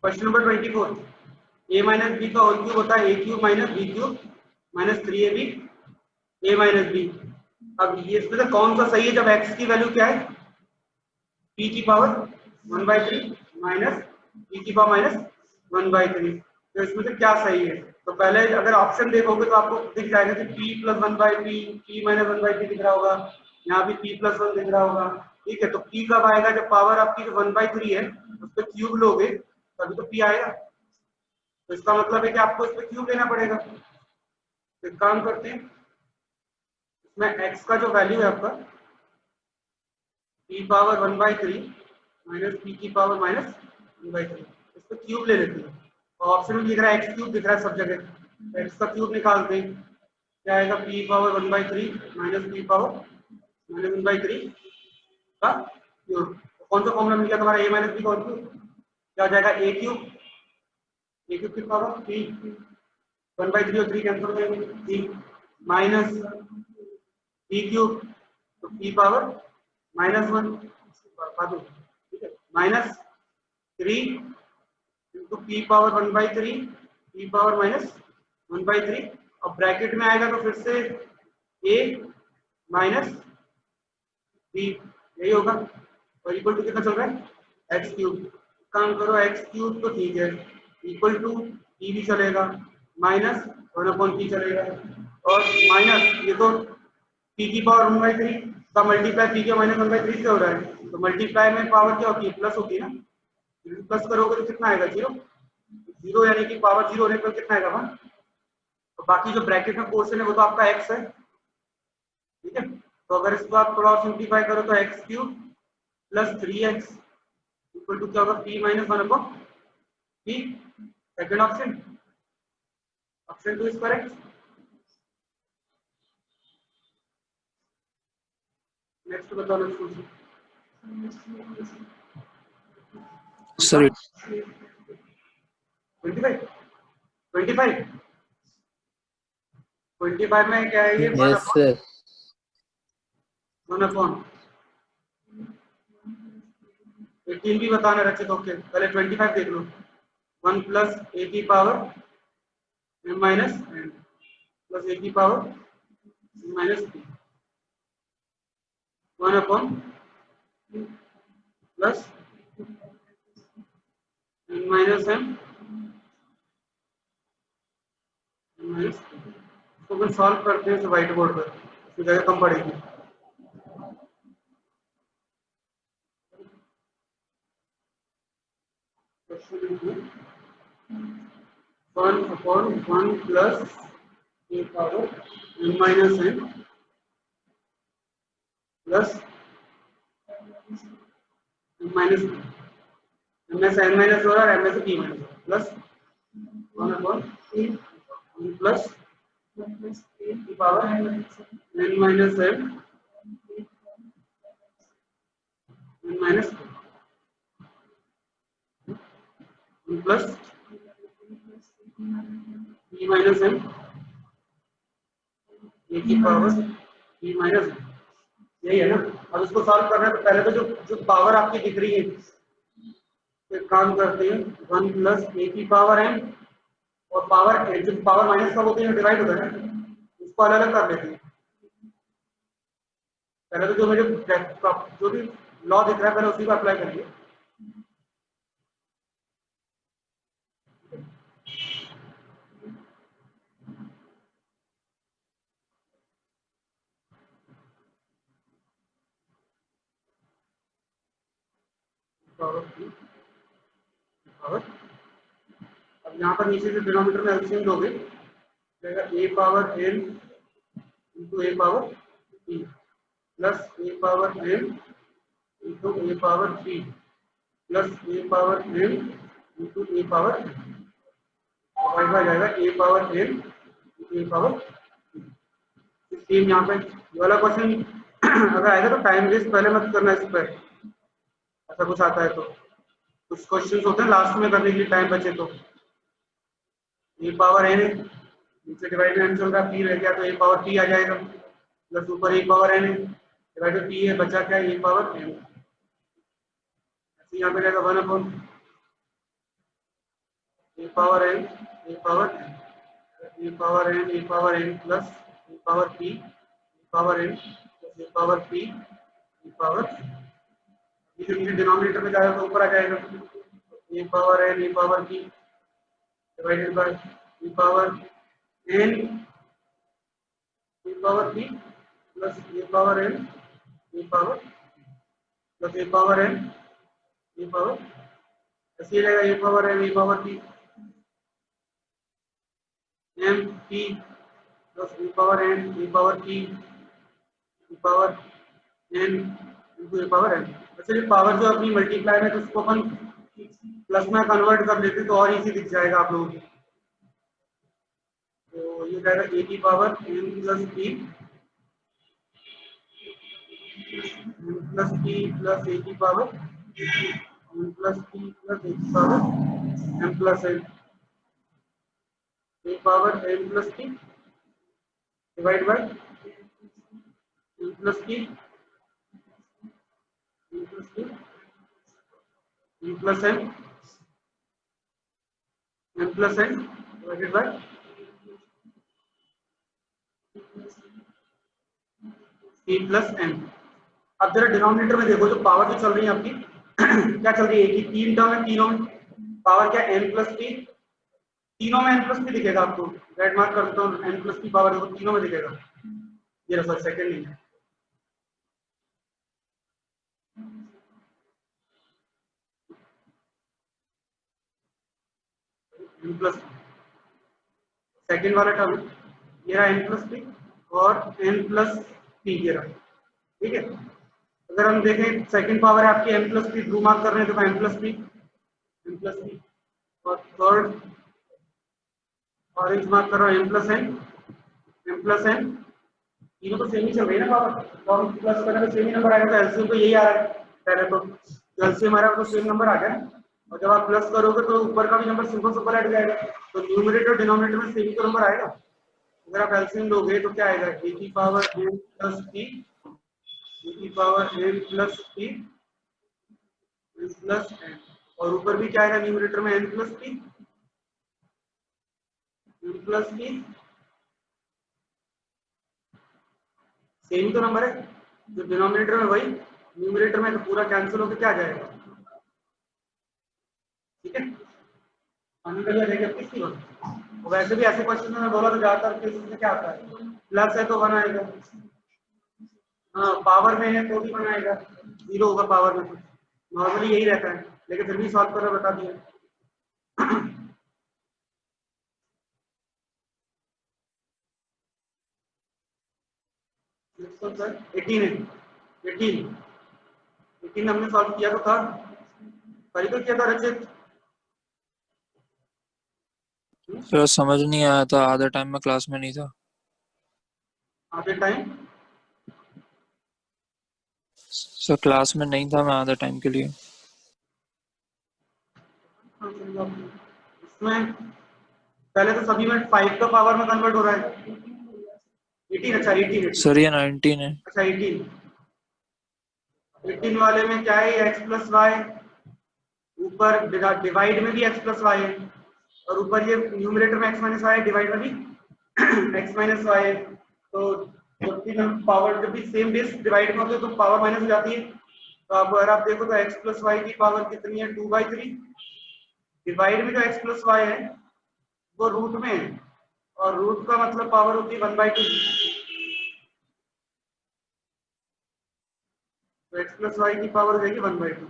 Question number 24, a minus b का whole cube होता है a cube minus b cube minus 3ab a minus b. अब ये इसमें से कौन सा सही है जब x की वैल्यू क्या है p की पावर 1/3 माइनस p की पावर माइनस 1/3। तो इसमें से क्या सही है? तो पहले अगर ऑप्शन देखोगे तो आपको दिख जाएगा कि p plus 1/p p minus 1/p दिख रहा होगा, यहाँ भी p प्लस 1 दिख रहा होगा। ठीक है, तो p कब आएगा? जब पावर आपकी जो 1/3 है उस पर क्यूब लोगे तभी तो p आएगा। तो इसका मतलब है कि आपको इस पर क्यूब लेना पड़ेगा। तो एक काम करते हैं, इसमें x का जो वैल्यू है आपका p पावर 1/3 माइनस p की पावर माइनस 1/3, इस पर क्यूब ले लेते हैं। ऑप्शन में दिख रहा है x क्यूब दिख रहा है सब जगह, x का क्यूब निकालते हैं, क्या आएगा? p power 1/3 minus p power minus 1/3 का क्यूब। कौन सा फॉर्मूला मिल गया तुम्हारा a माइनस b का क्यूब? क्या हो जाएगा? a क्यूब की पावर p 1/3 और 3 कैंसिल हो जाएंगे, 3 माइनस p क्यूब तो p पावर माइनस 1, ठीक है, minus 3 into P power 1/3 P power minus 1/3 और ब्रैकेट में आएगा तो फिर से a माइनस b, यही होगा। और इक्वल टू कितना चल रहा है? x cube. काम करो, x क्यूब तो ठीक है, इक्वल टू p भी चलेगा, माइनस 1/p चलेगा, और माइनस ये तो p की पावर 1/3 का मल्टीप्लाई p के माइनस 1/3 से हो रहा है, तो मल्टीप्लाई में पावर क्या होती है? प्लस होती है ना। प्लस करोगे तो कितना आएगा? 0। 0 यानी कि पावर 0 होने पर कितना आएगा? 1। तो बाकी जो ब्रैकेट में पोर्शन है वो तो आपका x है, ठीक है। तो अगर इसको आप थोड़ा और सिंप्लीफाई करो तो x cube plus 3x equal to क्या होगा? p minus 1/p। Second option, option 2 is correct. Next बताओ, नेक्स्ट सॉरी 25 में क्या है ये? यस सर 1/, 18 भी बताना रचित। ओके, पहले 25 देख लो। 1 प्लस a की power m minus n plus a की power minus p 1/, plus n minus m minus p। इसको अगर सॉल्व करते हैं तो व्हाइट बोर्ड पर इसकी जगह कम पड़ेगी। One upon 1 plus a power m minus n plus m minus m में से n माइनस हो रहा है और m में से p minus plus 1/a plus की power n minus m n minus plus p minus m a की पावर p माइनस, यही है ना। अब इसको सॉल्व करना है तो पहले तो जो पावर आपकी दिख रही है, एक काम करते हैं, 1 प्लस a की पावर m और पावर जो पावर माइनस का होते हैं डिवाइड होता है ना, उसको अलग अलग कर लेते हैं। पहले तो जो मेरे जो भी लॉ दिख रहा है पहले उसी को अप्लाई करिए। पावर अब यहाँ पर नीचे से डिनोमिनेटर में एलसीएम दोगे, a power n into a power p plus a power n into a power p plus a power n into a power y आ जाएगा a power n into a power same. यहाँ पे ये वाला question अगर आएगा तो time waste पहले मत करना इस पर, ऐसा कुछ आता है तो कुछ क्वेश्चंस होते हैं लास्ट में करने के लिए टाइम बचे तो। a पावर n नीचे डिवाइड में n चल रहा है, p रह गया तो a पावर p आ जाएगा, प्लस ऊपर a पावर n है डिवाइड में p है, बचा क्या है? a power n। ऐसे यहाँ पे जाएगा 1/, ए power N, A power N, A power N, A power N plus A power P, A power N plus A power P, A power, ये जो नीचे डिनोमिनेटर में जाएगा तो ऊपर आ जाएगा A power N, A power P divided by A power N, A power P plus A power N, A power plus A power N, A power, ऐसे ही रहेगा A power N, A power P M P plus A power N, A power P, A power N into A power N. अच्छा ये power जो अपनी multiply में तो उसको अपन प्लस में कन्वर्ट कर लेते तो और इजी दिख जाएगा आप लोगों को। तो ये जाएगा ए की power N plus P plus A की power N plus P plus A की power M plus N, A power N plus P divide by N plus P, N plus P, N plus N, N plus N divided by P plus N. अब जरा denominator में देखो जो power जो चल रही है आपकी क्या चल रही है कि तीन टर्म है, तीनों में पावर क्या एन प्लस पी, तीनों में एन प्लस पी दिखेगा आपको, रेड मार्क कर देता हूँ, एन प्लस पी पावर देखो तीनों में दिखेगा, ये रहा सर सेकंड नहीं है एन प्लस, सेकंड वाला टर्म ये रहा एन प्लस पी और एन प्लस पी ये रहा, ठीक है। अगर हम देखें सेकंड पावर है आपकी n plus p, blue mark कर रहे हैं तो n plus P, N plus p, और थर्ड ऑरेंज मार्क कर रहा है n plus N, N plus n, तीनों तो सेम ही चल रही है ना पावर, तो हम प्लस करने पे सेम ही नंबर आएगा, तो एलसीएम तो यही आ रहा है पहले तो एलसीएम हमारा तो सेम नंबर आ गया, और जब आप प्लस करोगे तो ऊपर का भी नंबर सिंपल सिंपल हट जाएगा, तो न्यूमरेटर डिनोमिनेटर में सेम ही तो नंबर आएगा। अगर आप एलसीएम लोगे तो क्या आएगा ए की power N plus p, a की power N plus P plus n, और ऊपर भी क्या आएगा न्यूमरेटर में n plus P, N plus p, same तो नंबर है, जो डिनोमिनेटर में वही न्यूमरेटर में तो पूरा कैंसिल होकर क्या आ जाएगा, ठीक है। किसकी बात, वैसे भी ऐसे क्वेश्चन में बोला तो ज्यादातर केसेस में क्या आता है प्लस है तो 1 आएगा, हाँ पावर में है तो भी 1 आएगा, 0 होगा पावर में, नॉर्मली यही रहता है, लेकिन फिर भी सॉल्व करके बता दिया। सर 18 है, 18 हमने सॉल्व किया तो था, परिचय किया था रचित, सर समझ नहीं आया था, आधा टाइम में क्लास में नहीं था। आधे टाइम सर क्लास में नहीं था मैं आधा टाइम के लिए। इसमें पहले तो सभी में 5 का पावर में कन्वर्ट हो रहा है, 18, अच्छा 18 सर ये 19 है। अच्छा 18 वाले में क्या है x प्लस वाई, ऊपर डिवाइड में भी x प्लस वाई है, और ऊपर ये न्यूमरेटर में x माइनस वाई है, डिवाइड में भी x माइनस वाई है, तो जब भी हम पावर जब भी सेम बेस डिवाइड में होते हैं तो पावर माइनस हो जाती है, तो अब अगर आप देखो तो x प्लस वाई की पावर कितनी है 2/3, डिवाइड में जो x प्लस वाई है वो रूट में है, और रूट का मतलब पावर होती है 1/2, तो x प्लस वाई की पावर हो जाएगी 1/2,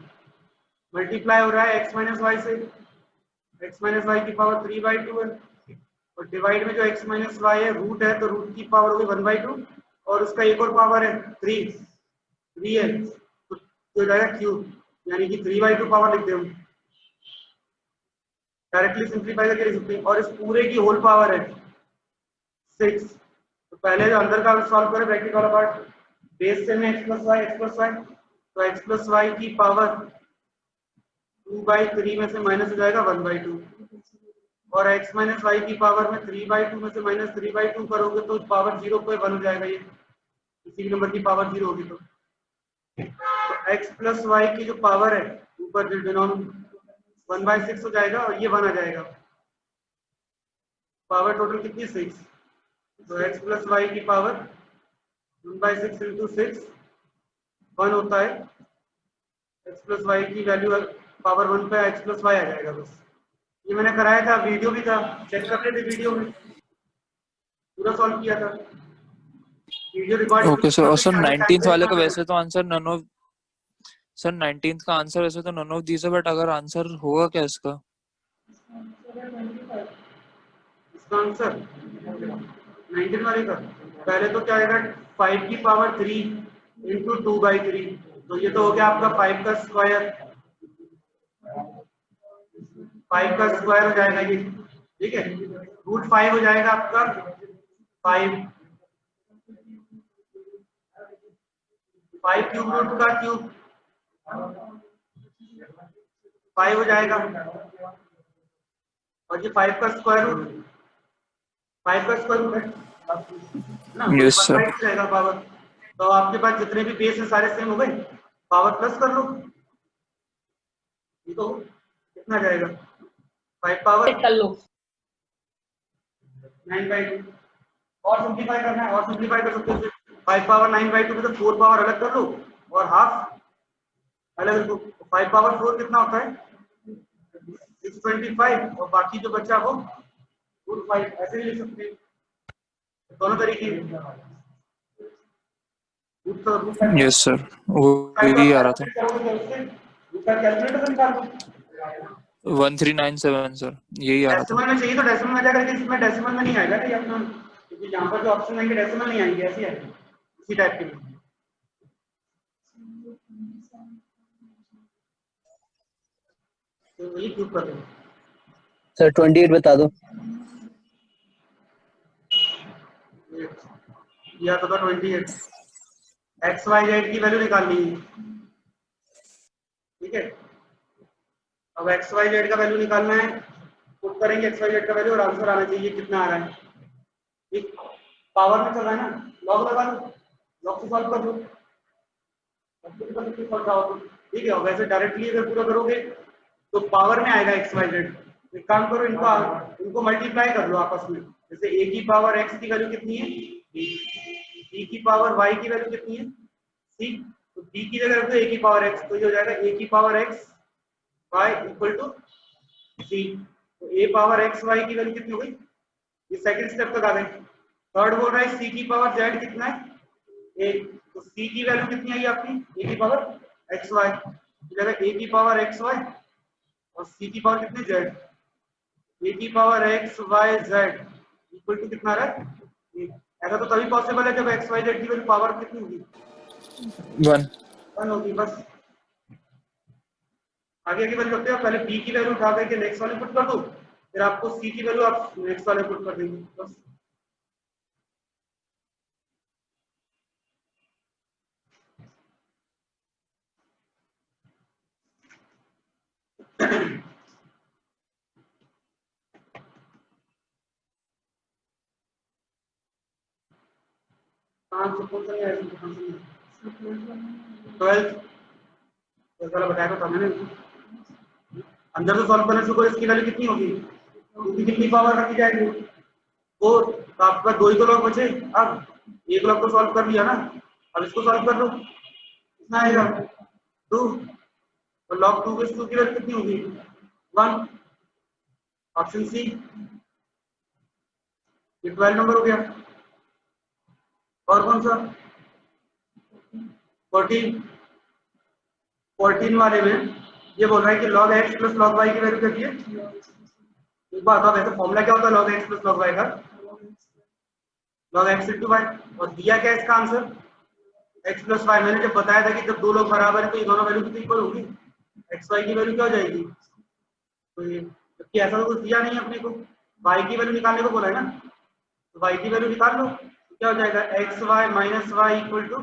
मल्टीप्लाई हो रहा है x माइनस वाई से, x माइनस वाई की पावर 3/2 है, और डिवाइड में जो x माइनस वाई है रूट है, तो रूट की पावर होगी 1/2, और उसका एक और पावर है 3 है, तो जाएगा क्यूब, यानी कि 3/2 पावर लिख दे हम, डायरेक्टली सिंप्लीफाई करके लिख सकते हैं, और इस पूरे की होल पावर है 6। तो पहले जो अंदर का सॉल्व करें ब्रैकेट वाला पार्ट, बेस से में x प्लस वाई, तो x प्लस वाई की पावर 2/3 में से माइनस हो जाएगा 1/2, और x माइनस वाई की पावर में 3/2 में से माइनस 3/2 करोगे तो पावर 0 पे 1 हो जाएगा, ये किसी भी नंबर की पावर 0 होगी तो x प्लस वाई की जो पावर है ऊपर जो डिनोमिनेटर 1/6 हो जाएगा, और ये 1 आ जाएगा, पावर टोटल कितनी 6, तो x प्लस वाई की पावर 1/6 इंटू 6 1 होता है। x प्लस वाई की वैल्यू पावर 1 पे x प्लस वाई आ जाएगा बस। ये मैंने कराया था, वीडियो भी था, चेक कर लेते वीडियो में, पूरा सॉल्व किया था वीडियो रिकॉर्डिंग ओके सर। और सर टाइम 19th वेस्ट वाले ना का करें। वैसे तो answer none of, sir 19th का आंसर वैसे तो नन ऑफ दीज है, बट अगर आंसर होगा क्या इसका? इसका आंसर 19 वाले का पहले तो क्या आएगा, 5 की पावर 3 इंटू 2/3, तो ये तो हो गया आपका 5 का स्क्वायर, 5 का स्क्वायर हो जाएगा ये, ठीक है। रूट 5 हो जाएगा आपका 5, 5 क्यूब रूट का क्यूब 5 हो जाएगा, और ये 5 का स्क्वायर रूट, 5 का स्क्वायर रूट है ना, तो यस वन सर। बाई रहेगा पावर। तो आपके पास जितने भी बेस है सारे सेम हो गए, पावर प्लस कर लो, ये तो कितना जाएगा, 5 पावर कर लो 9/2, और सिंप्लीफाई करना है और सिंप्लीफाई कर सकते हो, 5 पावर 9/2 में तो 4 पावर अलग कर लो और हाफ अलग रखो, 5 पावर 4 कितना होता है 625, और बाकी जो बचा वो रूट 5, ऐसे भी लिख सकते हैं दोनों तरीके। रूट यस सर, वो यही आ रहा था। कैलकुलेटर निकालो, 1397 सर, यही आ रहा था। डेसिमल में चाहिए तो डेसिमल में जाएगा, लेकिन इसमें डेसिमल में नहीं आएगा ना ये अपना, क्योंकि यहाँ पर जो ऑप्शन आएंगे डेसिमल नहीं आएंगे, ऐसे आएंगे इसी टाइप के। तो वही क्यूब कर देंगे सर 28 बता दो। या तो 28, एक्स वाई जेड की वैल्यू निकालनी है, ठीक है। अब एक्स वाई जेड का वैल्यू निकालना है, पुट करेंगे एक्स वाई जेड का वैल्यू और आंसर आना चाहिए कितना आ रहा है, ठीक। पावर में चल रहा है ना, लॉग लगा लो, लॉग से सॉल्व कर दो, ठीक है। और वैसे डायरेक्टली अगर पूरा करोगे तो पावर में आएगा एक्स वाई जेड, एक काम करो, इनको मल्टीप्लाई कर लो आपस में, जैसे ए की पावर एक्स की वैल्यू कितनी है बी की पावर वाई की वैल्यू कितनी है सी, तो बी की जगह रख दो ए की पावर एक्स, तो ये हो जाएगा ए की power x Y equal to C, तो ए पावर एक्स वाई की वैल्यू कितनी हो गई, ये सेकंड स्टेप तक आ गए। थर्ड बोल रहा है सी की पावर जेड कितना है ए, तो सी की वैल्यू कितनी आई आपकी ए की पावर एक्स वाई, जगह ए की पावर एक्स वाई और सी की पावर कितनी जेड, ए की power x y z equal to कितना रहा है, ऐसा तो तभी पॉसिबल है जब एक्स वाई जेड की वैल्यू पावर कितनी होगी 1। 1 होगी बस। आगे की वैल्यू रखते हो, पहले बी की वैल्यू उठा करके नेक्स्ट वाले पुट कर दो, फिर आपको सी की वैल्यू आप नेक्स्ट वाले पुट कर देंगे बस। हाँ कौन सा है 12th वाला बताया था मैंने, अंदर से सॉल्व करने से कोई इसकी वैल्यू कितनी होगी, क्योंकि कितनी पावर रखी जाएगी वो, तो आपका दो ही तो लॉग बचे, अब एक लॉग तो सॉल्व कर लिया ना, अब इसको सॉल्व कर लो, कितना आएगा 2, और लॉग 2 की वैल्यू कितनी होगी 1, ऑप्शन सी, ये 12 नंबर हो गया। और कौन सा 14, 14 वाले में ये बोल रहा है कि log x plus log y की वैल्यू कितनी है, एक बात बताओ वैसे फॉर्मूला क्या होता है log x plus log y का, log x into y, और दिया क्या इसका आंसर x प्लस y, मैंने जब बताया था कि जब दो लोग बराबर है तो ये दोनों वैल्यू कितनी इक्वल होगी, x y की वैल्यू क्या हो जाएगी, तो ये जबकि ऐसा तो कुछ दिया नहीं है अपने को, y की वैल्यू निकालने को बोला है ना, तो y की वैल्यू निकाल लो, तो क्या हो जाएगा x y minus y equal to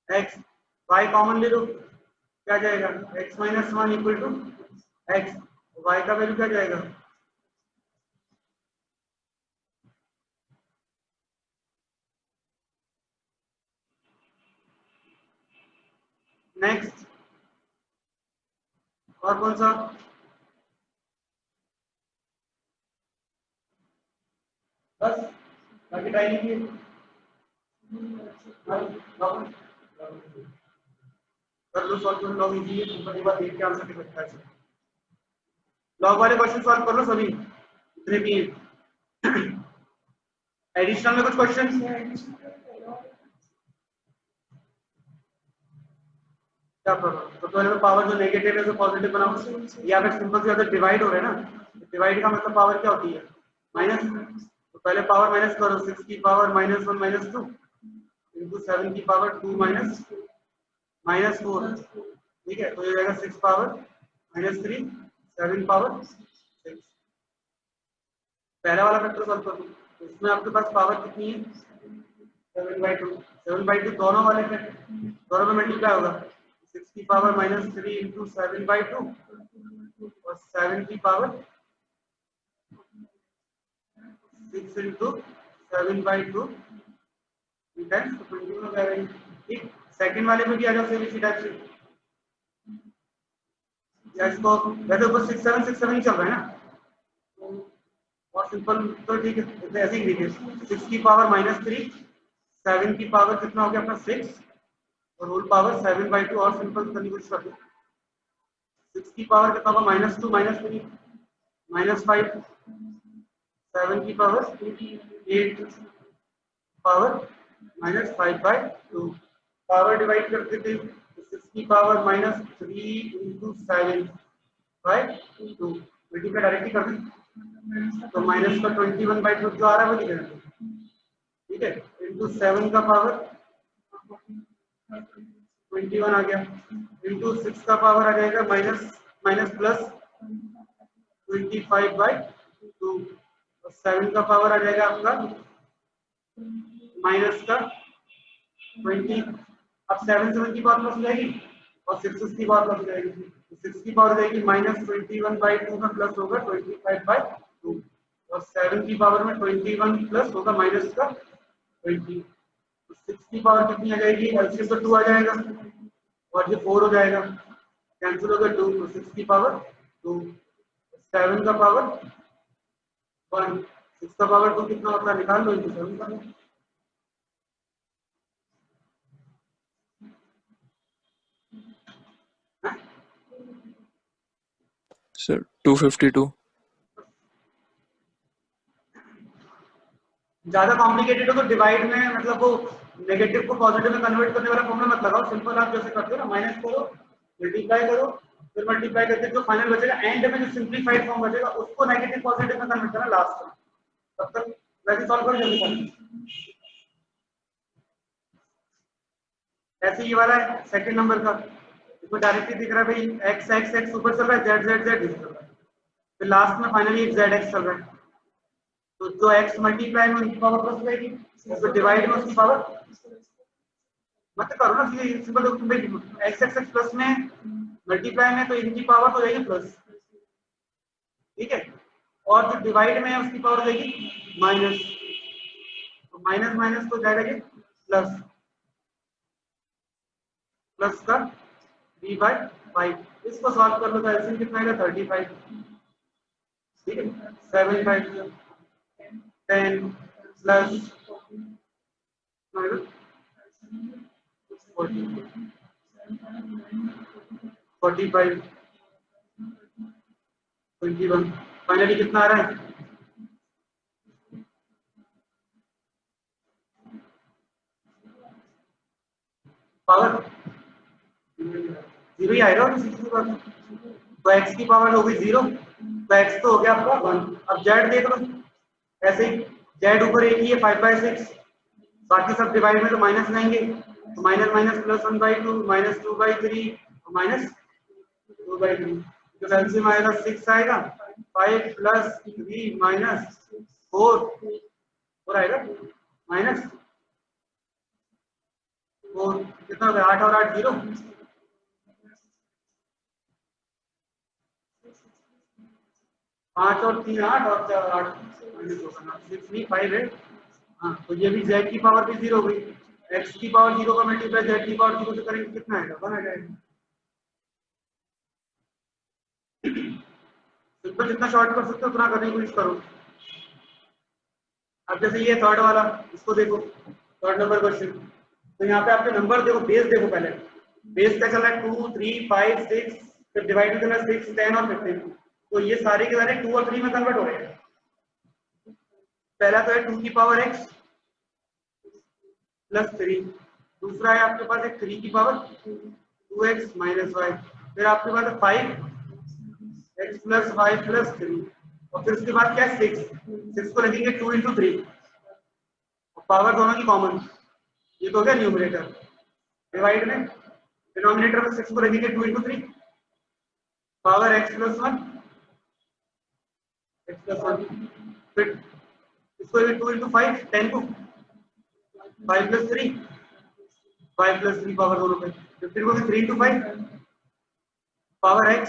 x, y common ले लो, क्या जाएगा x minus 1 equal to x, y का वैल्यू क्या जाएगा, नेक्स्ट। और कौन सा बस बाकी ट्राई नहीं किए। कर लो सॉल्व, कर लॉग इजी है, सिंपल एक बार देख के आंसर लिख सकता है। लॉग वाले क्वेश्चन सॉल्व कर लो सभी जितने भी हैं। एडिशनल में कुछ क्वेश्चन क्या प्रॉब्लम? तो पहले तो पावर जो नेगेटिव है उसे पॉजिटिव बनाओ, या फिर सिंपल से अगर डिवाइड हो रहे हैं ना, डिवाइड का मतलब पावर क्या होती है? माइनस। तो पहले पावर माइनस करो, 6 की पावर -1 -2 इंटू 7 की पावर 2 -4, ठीक है, तो ये जाएगा 6 पावर -3 7 पावर 6। पहला वाला फैक्टर सॉल्व कर दो, तो इसमें आपके पास पावर कितनी है? 7/2। 7/2 दोनों वाले में, दोनों में मल्टीप्लाई होगा, 6 की पावर -3 इंटू 7/2 और 7 की पावर 6 इंटू 7/2 टाइम्स 21 हो जाएगा। ठीक, सेकंड वाले में भी आ जाओ सेम इसी टाइप से, या इसको वैसे ऊपर 6 7 6 7 ही चल रहा है ना, और सिंपल तो ठीक है, तो ऐसे ही लिखिए 6 की पावर -3 7 की पावर कितना हो गया अपना 6 और होल पावर 7/2, और सिंपल करने की कोशिश कर दो। 6 की पावर कितना होगा? -2 -3 -5 7 की पावर 8 पावर -5/2। पावर डिवाइड करते थे, 6 की पावर -3 इंटू 7/2 मल्टीप्लाई डायरेक्टली कर दें, तो माइनस का 21/2 जो आ रहा है वो लिख देंगे, ठीक है, इंटू 7 का पावर 21 आ गया, इंटू 6 का पावर आ जाएगा माइनस प्लस 25/2 और 7 का पावर आ जाएगा आपका माइनस का 20। अब 7 7 की पावर प्लस हो जाएगी और 6 की पावर प्लस हो जाएगी, तो 6 की पावर हो जाएगी -21/2 में प्लस होगा 25/2 और 7 की पावर में 21 प्लस होगा माइनस का 20, तो 6 की पावर कितनी आ जाएगी? एलसीएम तो 2 आ जाएगा और ये 4 हो जाएगा, कैंसिल हो गया 2, तो 6 की पावर 2, 7 का पावर 1, 6 का पावर 2 कितना होता है निकाल लो, इनटू 7 कर लो। सर 252। ज्यादा कॉम्प्लिकेटेड हो तो डिवाइड में मतलब वो नेगेटिव को पॉजिटिव में कन्वर्ट करने वाला फॉर्मूला मत लगाओ, सिंपल आप जैसे करते हो ना, माइनस करो मल्टीप्लाई करो फिर मल्टीप्लाई करके जो फाइनल बचेगा एंड में जो सिंपलीफाइड फॉर्म बचेगा उसको नेगेटिव पॉजिटिव में कन्वर्ट करना लास्ट में, तब तक वैसे सॉल्व कर जल्दी करना। ऐसे ये वाला है सेकंड नंबर का, इसको डायरेक्टली दिख रहा है भाई x x x ऊपर चल रहा है, z z z नीचे चल रहा है, फिर लास्ट में फाइनली एक z x चल रहा है, तो जो x मल्टीप्लाई में उनकी पावर प्लस हो जाएगी, तो डिवाइड में उसकी पावर मत करो ना, सीधे simple x x x plus में मल्टीप्लाई में तो इनकी पावर हो जाएगी प्लस, ठीक है, और जो डिवाइड में है उसकी पावर हो जाएगी माइनस, तो माइनस माइनस तो जाएगा ये प्लस, प्लस का b/5, इसको सॉल्व कर लो तो एलसीएम कितना आएगा 35, ठीक है, 7 5 10 प्लस 45 21, फाइनली कितना आ रहा है? पावर 0 ही आएगा, तो x की पावर हो गई 0, तो x तो हो गया आपका 1। अब z देख लो, ऐसे ही z ऊपर एक ही है 5/6, बाकी सब डिवाइड में तो माइनस लाएंगे, तो माइनस माइनस प्लस 1/2 -2/3 -2/3, तो एलसीएम आएगा 6 आएगा, 5 + 3 -4 और आएगा -4, कितना हो गया 8 और 8 0, 5 और 3 8 और 4 8 -6 नहीं 5 है, हाँ, तो ये भी z की पावर भी 0 हो गई, x की पावर 0 का मल्टीप्लाई z की पावर 0 से करेंगे कितना आएगा 1 आ जाएगा। सिंपल जितना शॉर्ट कर सकते हो उतना करने की कोशिश करो। अब जैसे ये थर्ड वाला, इसको देखो, थर्ड नंबर क्वेश्चन। तो यहाँ पे आपके नंबर देखो, बेस देखो पहले, बेस क्या चल रहा है 2 3 5 6, फिर डिवाइड करना 6 10 और 15। तो ये सारे के सारे 2 और 3 में कन्वर्ट हो रहे हैं। पहला तो है 2 की पावर x प्लस 3, दूसरा है आपके पास है 3 की पावर 2x माइनस वाई, फिर आपके पास है 5x प्लस वाई प्लस 3, और फिर उसके बाद क्या है 6 को रखेंगे 2 इंटू 3, पावर दोनों की कॉमन, ये तो हो गया न्यूमरेटर। डिवाइड में डिनोमिनेटर में 6 को रखेंगे 2 इंटू 3, पावर x प्लस 1, फिर इसको 2 इंटू 5 10 को 5 प्लस 3, 5 प्लस 3 पावर दोनों पे, 15 को भी 3 इंटू 5 पावर x।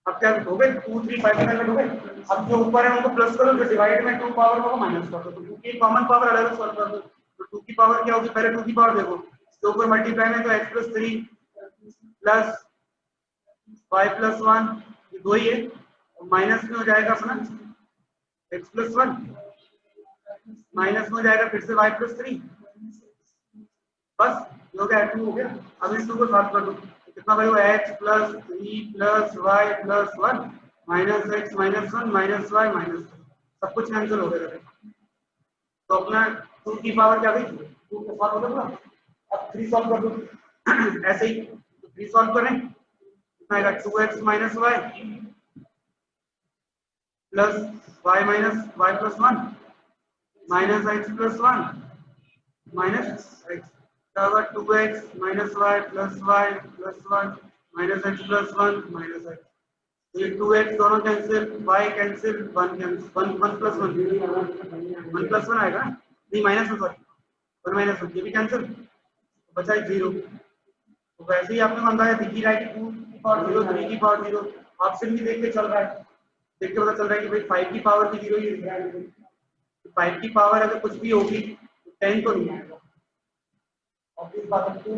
अब क्या हो गए 2 3 5 में कन्वर्ट हो गए। अब जो ऊपर है उनको प्लस करो, जो डिवाइड में 2 पावर को माइनस कर दो, तो 2 की कॉमन पावर अलग सॉल्व कर दो। तो 2 की पावर क्या होगी, पहले 2 की पावर देखो, इसके ऊपर मल्टीप्लाई में तो x प्लस 3 प्लस 5 प्लस 1, ये 2 ही है, और माइनस में हो जाएगा अपना x प्लस 1, माइनस में हो जाएगा फिर से y प्लस 3, बस ये हो गया 2 हो गया। अब इस 2 को सॉल्व कर दो, कितना भाई, x plus 3 plus y plus 1 minus x minus 1 minus y minus 2, सब कुछ कैंसिल हो गया। तो अपना 2 की पावर क्या गई, 2 के साथ हो गया। अब 3 सॉल्व कर दो ऐसे ही, तो 3 सॉल्व करें कितना आएगा 2x minus y plus y minus y plus 1 minus x plus 1 minus x, 2x minus y plus 1 minus x plus 1 minus x, ये 2x दोनों cancel, y cancel, 1 cancel, 1 plus 1 plus 1 आएगा, नहीं माइनस 1 सॉरी 1 माइनस 1, ये भी cancel, बचा 0। तो वैसे ही आपने अंदाजा दिख ही रहा है कि 2 की पावर 0 3 की पावर 0, ऑप्शन भी देख के चल रहा है, देख के पता चल रहा है कि भाई 5 की पावर भी 0 ही दिख रहा है। 5 की पावर अगर कुछ भी होगी तो 10 तो नहीं आएगा, और इस बात 2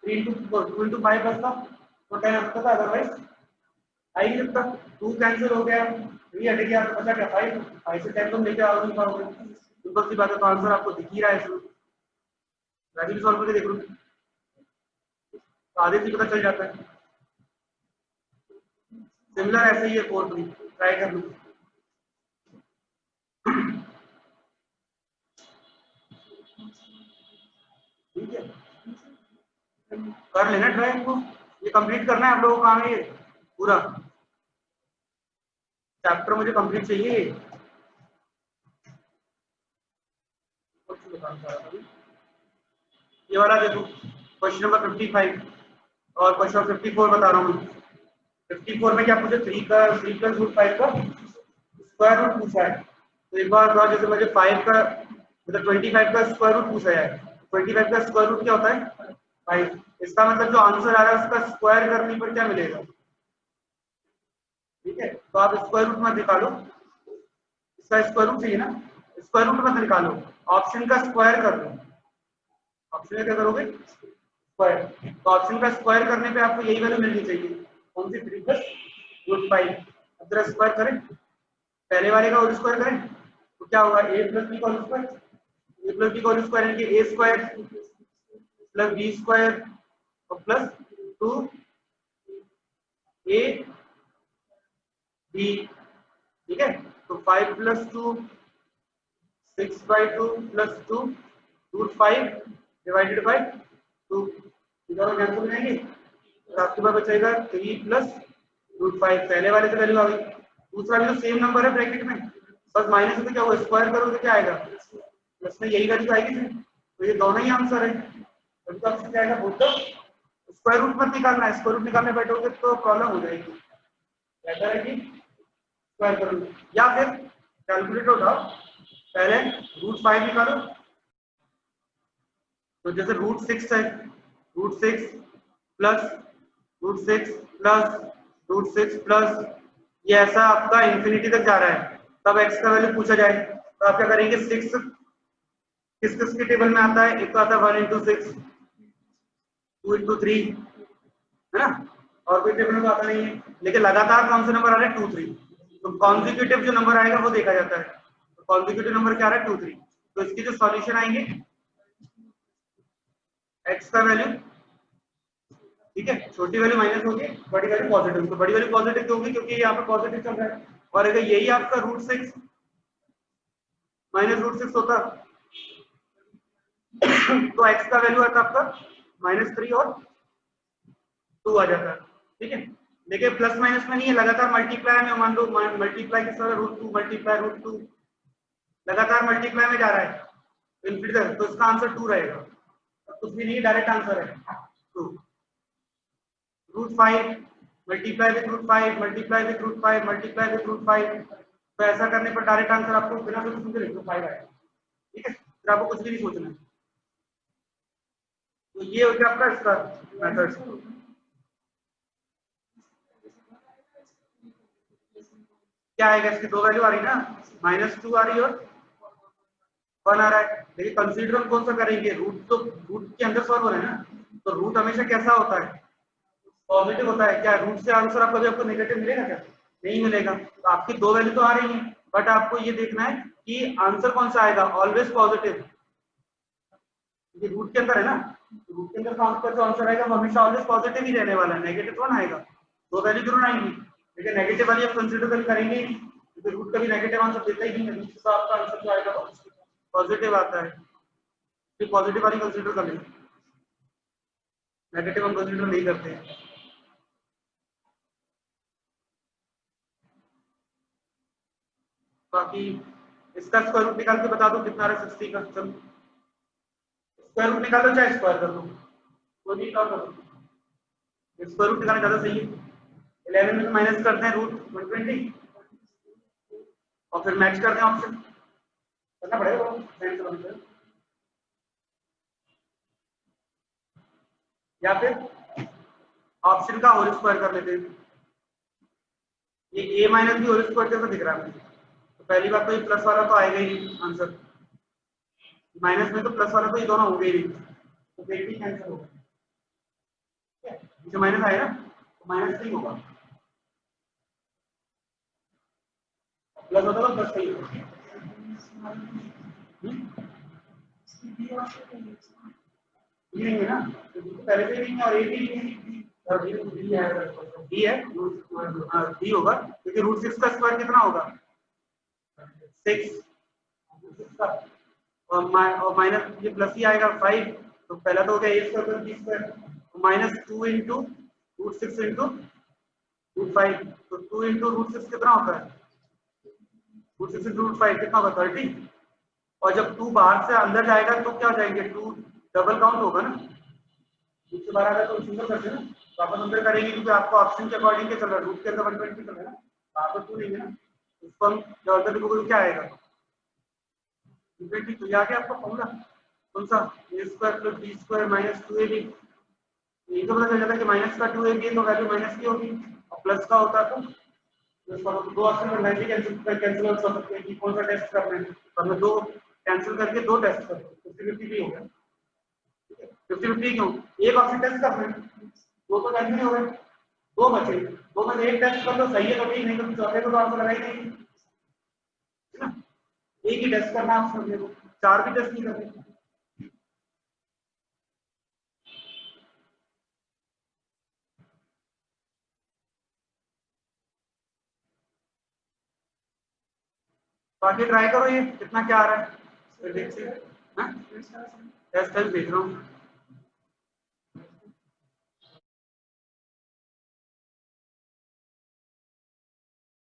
3 इंटू 5 बचता तो 10 आता था, अदरवाइज आई नहीं सकता। 2 कैंसिल हो गया, 3 हट गया, तो बचा क्या 5 से 10 तुम लेके आओ नहीं पाओगे, सिंपल सी बात है। तो आंसर आपको दिख ही रहा है इसमें, वैसे भी सॉल्व करके देख लो, तो आधे से पता चल जाता है। सिमिलर ऐसे ही है कोड भी, ट्राई कर लो। ठीक है, कर लेना ट्राई को, ये कंप्लीट करना है आप लोगों को, काम है ये पूरा चैप्टर मुझे कंप्लीट चाहिए। ये वाला देखो क्वेश्चन नंबर 55 और क्वेश्चन नंबर 54 बता रहा हूँ। 54 में क्या पूछे, 3 प्लस रूट 5 का स्क्वायर रूट पूछा है। तो एक बार थोड़ा जैसे मुझे 5 का मतलब 25 का स्क्वायर रूट पूछा है, 25 का स्क्वायर रूट क्या होता है 5, इसका मतलब जो आंसर आ रहा है उसका स्क्वायर करने पर क्या मिलेगा। ठीक है, तो आप स्क्वायर रूट मत निकालो, इसका स्क्वायर रूट चाहिए ना, स्क्वायर रूट मत निकालो, ऑप्शन का स्क्वायर कर लो। ऑप्शन में क्या करोगे स्क्वायर, तो ऑप्शन का स्क्वायर करने पे आपको यही वैल्यू मिलनी चाहिए, कौन सी 3 प्लस रूट 5। अब जरा स्क्वायर करें, पहले वाले का होल स्क्वायर करें तो क्या होगा a प्लस b का whole square, a plus b का होल स्क्वायर यानी कि a square plus b square और प्लस 2 a b। ठीक है, तो 5 plus 2 6/2 plus 2 root 5 divided by 2, दोनों कैंसिल हो जाएंगे, तो आपके पास बचेगा 3 प्लस रूट 5, पहले वाले से वैल्यू आ गई। दूसरा भी तो सेम नंबर है ब्रैकेट में, बस माइनस में क्या हुआ स्क्वायर करोगे तो क्या आएगा प्लस में यही वैल्यू आएगी, तो ये दोनों ही आंसर है। तो आपसे क्या आएगा बोलते स्क्वायर रूट मत निकालना है, स्क्वायर रूट निकालने बैठोगे तो प्रॉब्लम हो जाएगी, बेहतर है कि स्क्वायर कर लो या फिर कैलकुलेटर उठाओ, पहले रूट 5 निकालो। तो जैसे रूट 6 है, root 6 plus root 6 plus root 6 plus, ये ऐसा आपका इंफिनिटी तक जा रहा है, तब x का वैल्यू पूछा जाए तो आप क्या करेंगे 6 किस किस के टेबल में आता है, एक तो आता है 1 इंटू 6 2 इंटू 3 है ना, और कोई टेबल में आता नहीं है, लेकिन लगातार कौन से नंबर आ रहे हैं 2 3, तो कॉन्जिक्यूटिव जो नंबर आएगा वो देखा जाता है। तो कॉन्जिक्यूटिव नंबर क्या आ रहा है 2 3। तो इसके जो सॉल्यूशन आएंगे x का वैल्यू, ठीक है, छोटी वैल्यू माइनस होगी, बड़ी वैल्यू पॉजिटिव। तो बड़ी वैल्यू पॉजिटिव क्यों होगी? क्योंकि यहाँ पे पॉजिटिव चल रहा है। और अगर यही आपका √6 माइनस √6 होता तो x का वैल्यू आता आपका -3 और 2 आ जाता है, ठीक है। देखिए प्लस माइनस में नहीं है, लगातार मल्टीप्लाई में, मान लो मल्टीप्लाई के साथ √2 मल्टीप्लाई √2 लगातार मल्टीप्लाई में जा रहा है इनफिनिटी, तो इसका आंसर 2 रहेगा। कुछ भी नहीं, डायरेक्ट आंसर है 2। √5 multiply with √5 multiply with √5 multiply with √5, तो ऐसा करने पर डायरेक्ट आंसर आपको बिना सोचे समझे लिख दो 5 आएगा, ठीक है। फिर आपको कुछ भी नहीं सोचना है। तो ये हो गया आपका इसका मेथड। क्या आएगा? इसकी दो वैल्यू आ रही ना, -2 आ रही है और 1 आ रहा है। लेकिन कंसीडर हम कौन सा करेंगे? रूट, तो रूट के अंदर सॉल्व हो रहा है ना, तो रूट हमेशा कैसा होता है? पॉजिटिव होता है। क्या रूट से आंसर आपको आपको नेगेटिव मिलेगा क्या? नहीं मिलेगा। तो आपकी दो वैल्यू तो आ रही है, बट आपको ये देखना है कि आंसर कौन सा आएगा, ऑलवेज पॉजिटिव। ये रूट के अंदर है ना, रूट के अंदर का जो आंसर आएगा वो हमेशा ऑलवेज पॉजिटिव ही रहने वाला है, नेगेटिव कौन आएगा? दो वैल्यू जरूर आएंगी, लेकिन नेगेटिव वाली आप कंसीडर करेंगे ही नहीं, क्योंकि रूट कभी नेगेटिव आंसर देता ही नहीं है। रूट से आपका आंसर जो आएगा वो पॉजिटिव आता है। तो पॉजिटिव वाली कंसीडर कर लेंगे, नेगेटिव हम कंसीडर नहीं करते हैं। बाकी इसका स्क्वायर रूट निकाल के बता दो कितना आ रहा है 60 का। चलो स्क्वायर रूट निकालो चाहे स्क्वायर कर दो, कोई भी निकाल कर दो। स्क्वायर रूट निकालना ज्यादा सही है। 11 में माइनस करते हैं √120 और फिर मैच करते हैं ऑप्शन, करना पड़ेगा या फिर ऑप्शन का होल स्क्वायर कर लेते हैं। ये a minus b whole square कैसा दिख रहा है मुझे? तो पहली बात तो ये प्लस वाला तो आएगा ही आंसर, माइनस में तो प्लस वाला तो ये दोनों होंगे ही, तो फिर भी कैंसिल होगा। जो माइनस आएगा तो माइनस नहीं होगा, प्लस होता तो प्लस नहीं होगा। ये नहीं है ना, तो पहले से नहीं है और ये भी नहीं है, और डी है, डी होगा, क्योंकि √6 का स्क्वायर कितना होगा 6 और माइनस ये प्लस ही आएगा 5, तो पहला तो हो गया a square b square, -2 into √6 into √5, तो 2 इंटू √6 कितना होता है? √6 इंटू √5 कितना होगा 30। और जब 2 बाहर से अंदर जाएगा तो क्या हो जाएंगे? 2 डबल काउंट होगा ना, इससे बाहर आएगा तो सिंगल करते हैं ना, वापस अंदर करेंगे क्योंकि आपको ऑप्शन के अकॉर्डिंग क्या चल रहा है, रूट के अंदर 120 चल रहा है ना, वापस 2 नहीं है ना, उसको हम जब अंदर लिखोगे क्या आएगा 120। तो ये आ गया आपका फॉर्मूला कौन सा, a square plus b square minus 2ab। यही तो पता चल जाता है कि माइनस का 2ab है तो वैल्यू माइनस की होगी, और प्लस का होता तो दो ऑप्शन में 90 कैंसिल हो सकते हैं कि कौन सा टेस्ट करना है, तो हमने दो कैंसिल करके दो टेस्ट कर 50-50 भी हो गया। 50-50 क्यों? एक ऑप्शन टेस्ट करना है, दो तो कैंसिल हो गए, दो बचे, दो में से एक टेस्ट कर लो, सही है तो ठीक, नहीं तो चौथे को तो आंसर लगा ही नहीं है ना। एक ही टेस्ट करना आप समझे, चार भी टेस्ट नहीं करते। बाकी ट्राई करो, ये कितना क्या आ रहा है फिर देखते हैं। टेस्ट टाइम देख रहा हूँ।